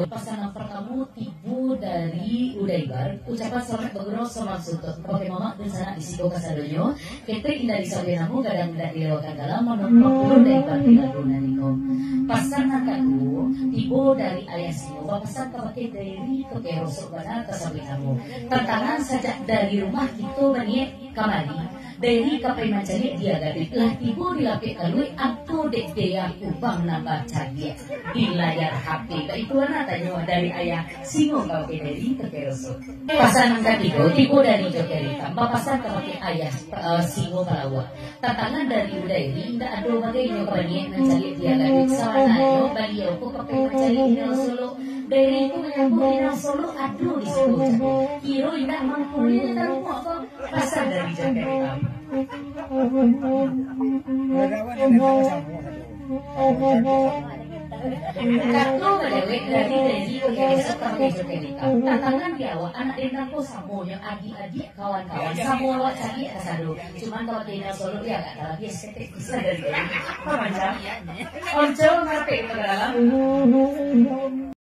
Pasangan pertama Tibu dari Udaibar ucapan selamat bergurau selamat sutut pakai mama dan sana disiko kasadonyo kete indah disabe namu kadang tidak dilewakan dalam menurut Udaibar tidak dunaniko pasangan kadu Tibu dari ayah simo papasan kepakai dari kekerosok benar kasabe namu tantangan sajak dari rumah kita baniek kamari dari kapai macam dia gadit lah Tibu dilapik kalui aku dek dia kubang nambah cagia di layar HP itu anak tanya dari ayah simo kau dari kekerosok pasangan ketiga Tibu dari Jokerita papasan kepakai ayah simo kalawa tantangan dari Udairi tidak ada bagainya kebanyakan mencari dia gadit sawananya beliau ku kapai mencari Inal Solo dari ku menyambut Inal Solo aduh di situ kiro tidak mampu dia taruh apa pasal dari Jokerita Kartu badawek dari kekerosok kapai Jokerita tantangan di awal anak dendangku samonya adik-adik kawan-kawan samoa cari kasado cuman kalau di Inal Solo ya gak ada lagi estetik bisa dari apa macam Onco ngapain ke dalam